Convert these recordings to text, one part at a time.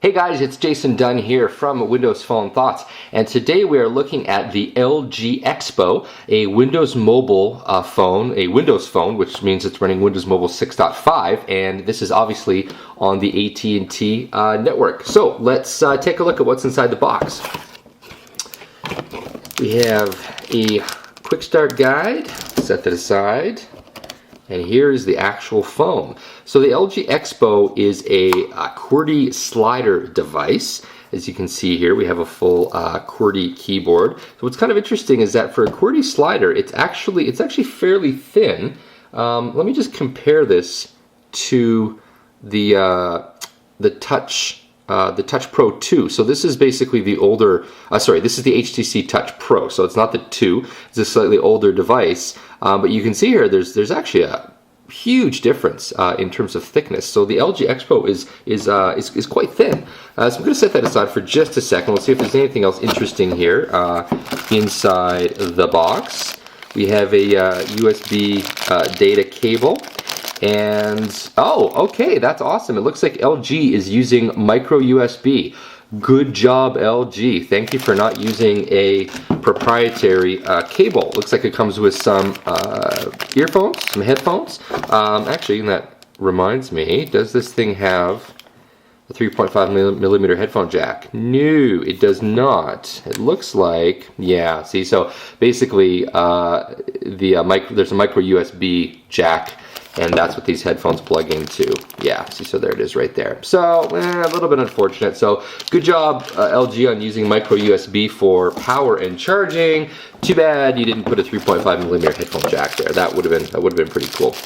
Hey guys, it's Jason Dunn here from Windows Phone Thoughts, and today we are looking at the LG eXpo, a Windows Mobile phone, a Windows phone, which means it's running Windows Mobile 6.5, and this is obviously on the AT&T network. So let's take a look at what's inside the box. We have a quick start guide, set that aside. And here is the actual phone. So the LG eXpo is a QWERTY slider device. As you can see here, we have a full QWERTY keyboard. So what's kind of interesting is that for a QWERTY slider, it's actually fairly thin. Let me just compare this to the Touch Pro 2. So this is basically the older, this is the HTC Touch Pro. So it's not the 2, it's a slightly older device. But you can see here, there's actually a huge difference in terms of thickness. So the LG eXpo is quite thin. So I'm going to set that aside for just a second. We'll see if there's anything else interesting here inside the box. We have a USB data cable. And, oh, okay, that's awesome. It looks like LG is using micro USB. Good job, LG. Thank you for not using a proprietary cable. Looks like it comes with some earphones, some headphones. Actually, that reminds me, does this thing have a 3.5 millimeter headphone jack? No, it does not. It looks like, yeah, see, so basically there's a micro USB jack, and that's what these headphones plug into. Yeah, see, so there it is right there. So, a little bit unfortunate. So, good job, LG, on using micro USB for power and charging. Too bad you didn't put a 3.5 millimeter headphone jack there. That would have been pretty cool.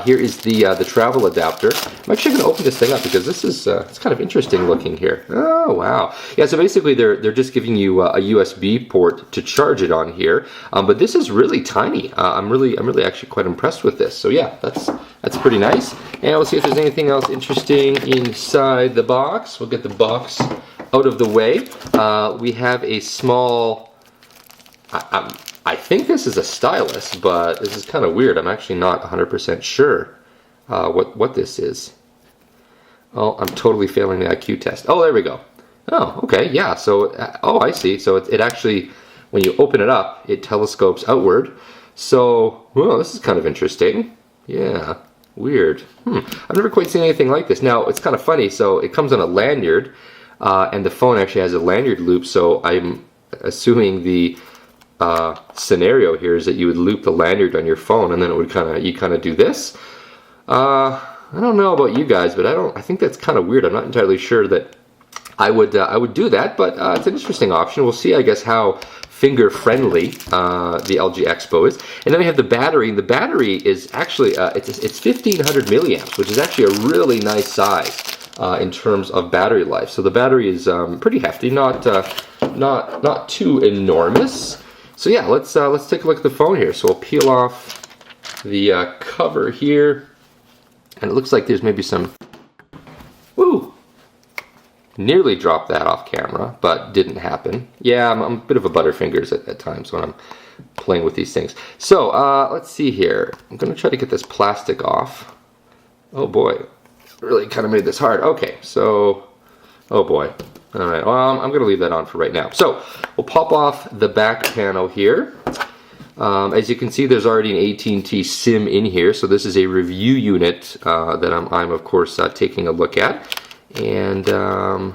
Here is the travel adapter. I'm actually going to open this thing up because this is it's kind of interesting looking here. Oh wow! Yeah, so basically they're just giving you a USB port to charge it on here, but this is really tiny. I'm really actually quite impressed with this. So yeah, that's pretty nice. And we'll see if there's anything else interesting inside the box. We'll get the box out of the way. We have a small. I think this is a stylus, but this is kind of weird. I'm actually not 100% sure what this is. Oh, I'm totally failing the IQ test. Oh, there we go. Oh, okay, yeah. So, oh, I see. So it actually, when you open it up, it telescopes outward. So, well, this is kind of interesting. Yeah, weird. I've never quite seen anything like this. Now, it's kind of funny. So it comes on a lanyard, and the phone actually has a lanyard loop. So I'm assuming the scenario here is that you would loop the lanyard on your phone, and then it would you kind of do this. I don't know about you guys, but I think that's kind of weird. I'm not entirely sure that I would do that, but it's an interesting option. We'll see, I guess, how finger friendly the LG eXpo is. And then we have the battery, and the battery is actually it's 1500 milliamps, which is actually a really nice size in terms of battery life. So the battery is pretty hefty, not too enormous. So yeah, let's take a look at the phone here. So we'll peel off the cover here, and it looks like there's maybe some. Woo! Nearly dropped that off camera, but didn't happen. Yeah, I'm a bit of a butterfingers at times when I'm playing with these things. So let's see here. I'm gonna try to get this plastic off. Oh boy, really kind of made this hard. Okay, so oh boy. All right, well, I'm going to leave that on for right now. So we'll pop off the back panel here. As you can see, there's already an AT&T SIM in here. So this is a review unit that I'm of course, taking a look at. And, oh,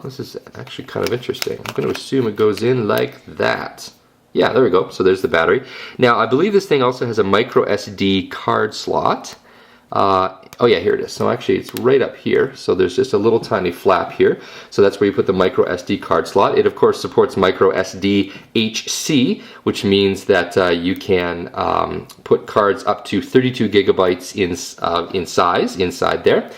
this is actually kind of interesting. I'm going to assume it goes in like that. Yeah, there we go. So there's the battery. Now, I believe this thing also has a micro SD card slot. Oh yeah, here it is. So actually it's right up here. So there's just a little tiny flap here. So that's where you put the micro SD card slot. It of course supports micro SD HC, which means that you can put cards up to 32 gigabytes in size inside there.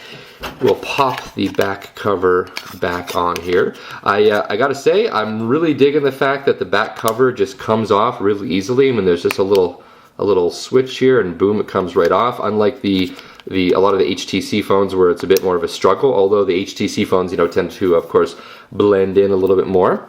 We'll pop the back cover back on here. I gotta say, I'm really digging the fact that the back cover just comes off really easily. I mean, there's just a little switch here, and boom, it comes right off. Unlike a lot of the HTC phones where it's a bit more of a struggle, although the HTC phones, tend to, of course, blend in a little bit more.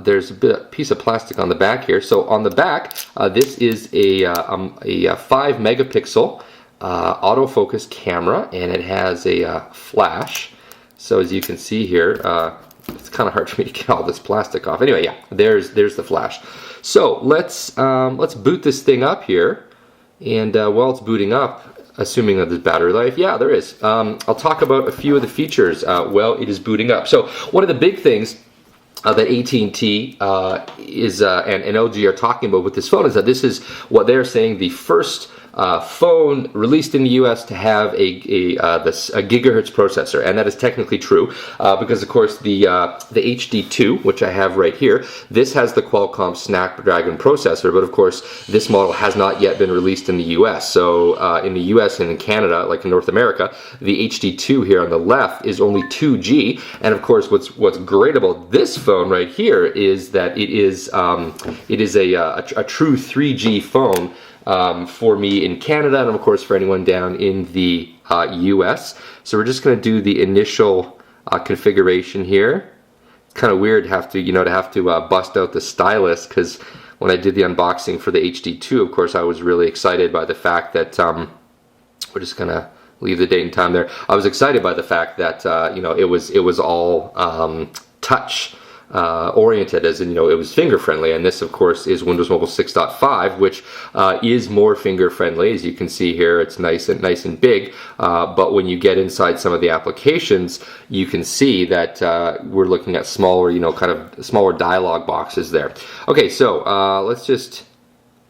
There's a piece of plastic on the back here. So on the back, this is a 5 megapixel autofocus camera, and it has a flash. So as you can see here, it's kind of hard for me to get all this plastic off. Anyway, yeah, there's the flash. So let's boot this thing up here, and while it's booting up, assuming that there's battery life, yeah, there is. I'll talk about a few of the features while it is booting up. So one of the big things that AT&T is and LG are talking about with this phone is that this is what they're saying the first phone released in the US to have a gigahertz processor, and that is technically true because of course the HD2, which I have right here, this has the Qualcomm SnapDragon processor, but of course this model has not yet been released in the US. So in the US and in Canada, like in North America, the HD2 here on the left is only 2G, and of course what's great about this phone right here is that it is a true 3G phone for me in Canada, and of course for anyone down in the US. So we're just going to do the initial configuration here. It's kind of weird to have to bust out the stylus, because when I did the unboxing for the HD2, of course I was really excited by the fact that we're just going to leave the date and time there. I was excited by the fact that it was all touch oriented, as in, it was finger friendly, and this of course is Windows Mobile 6.5, which is more finger friendly. As you can see here, it's nice and big, but when you get inside some of the applications, you can see that we're looking at smaller, kind of smaller dialog boxes there. Okay, so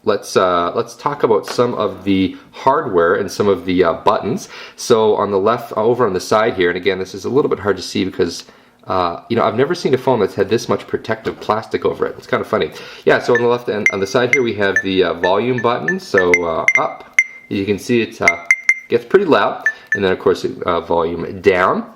let's talk about some of the hardware and some of the buttons. So on the left, over on the side here, and again, this is a little bit hard to see because I've never seen a phone that's had this much protective plastic over it. It's kind of funny. Yeah, so on the left and on the side here we have the volume button. So up, as you can see, it gets pretty loud, and then of course volume down.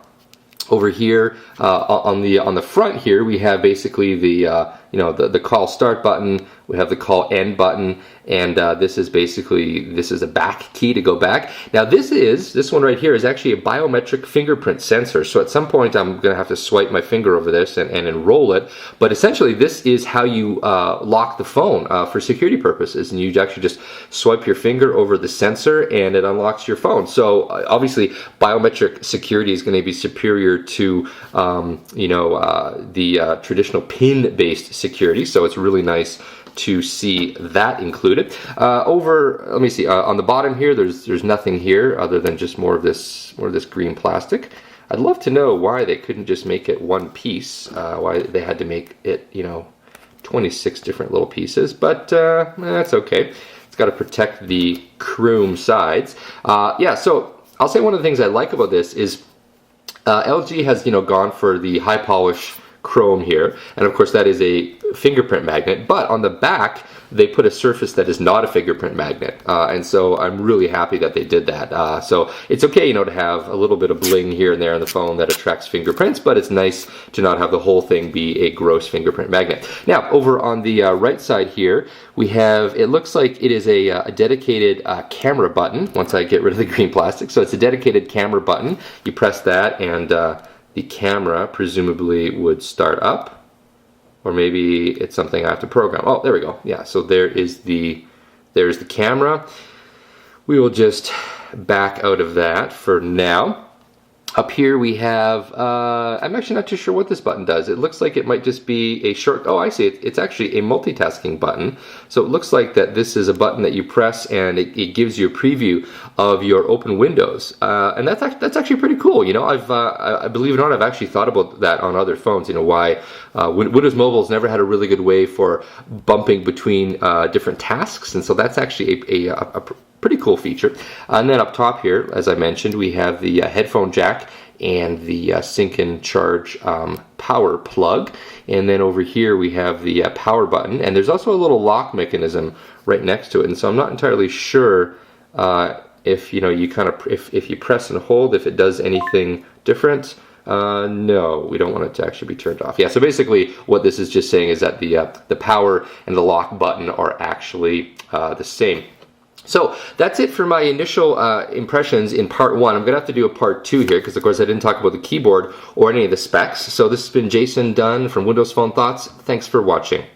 Over here on the front here we have basically the call start button. We have the call end button, and this is a back key to go back. Now this one right here is actually a biometric fingerprint sensor. So at some point I'm going to have to swipe my finger over this and enroll it. But essentially this is how you lock the phone for security purposes, and you actually just swipe your finger over the sensor and it unlocks your phone. So obviously biometric security is going to be superior to the traditional pin-based security. So it's really nice to see that included. Let me see, on the bottom here, there's nothing here other than just more of this green plastic. I'd love to know why they couldn't just make it one piece, why they had to make it 26 different little pieces, but that's okay. It's got to protect the chrome sides. Yeah, so I'll say one of the things I like about this is LG has gone for the high polish chrome here, and of course that is a fingerprint magnet, but on the back they put a surface that is not a fingerprint magnet, and so I'm really happy that they did that. So it's okay to have a little bit of bling here and there on the phone that attracts fingerprints, but it's nice to not have the whole thing be a gross fingerprint magnet. Now over on the right side here we have, it looks like it is a dedicated camera button. Once I get rid of the green plastic, so it's a dedicated camera button. You press that and the camera presumably would start up, or maybe it's something I have to program. Oh, there we go. Yeah, so there's the camera. We will just back out of that for now. Up here we have, I'm actually not too sure what this button does. It looks like it might just be a short, oh I see, it's actually a multitasking button. So it looks like that this is a button that you press and it gives you a preview of your open windows. And that's actually pretty cool. I believe it or not, I've actually thought about that on other phones, why Windows Mobile's never had a really good way for bumping between different tasks, and so that's actually a pretty cool feature. And then up top here, as I mentioned, we have the headphone jack and the sync and charge power plug. And then over here we have the power button, and there's also a little lock mechanism right next to it. And so I'm not entirely sure if if you press and hold, if it does anything different. No, we don't want it to actually be turned off. Yeah, so basically what this is just saying is that the power and the lock button are actually the same. So that's it for my initial impressions in part one. I'm going to have to do a part two here because, of course, I didn't talk about the keyboard or any of the specs. So this has been Jason Dunn from Windows Phone Thoughts. Thanks for watching.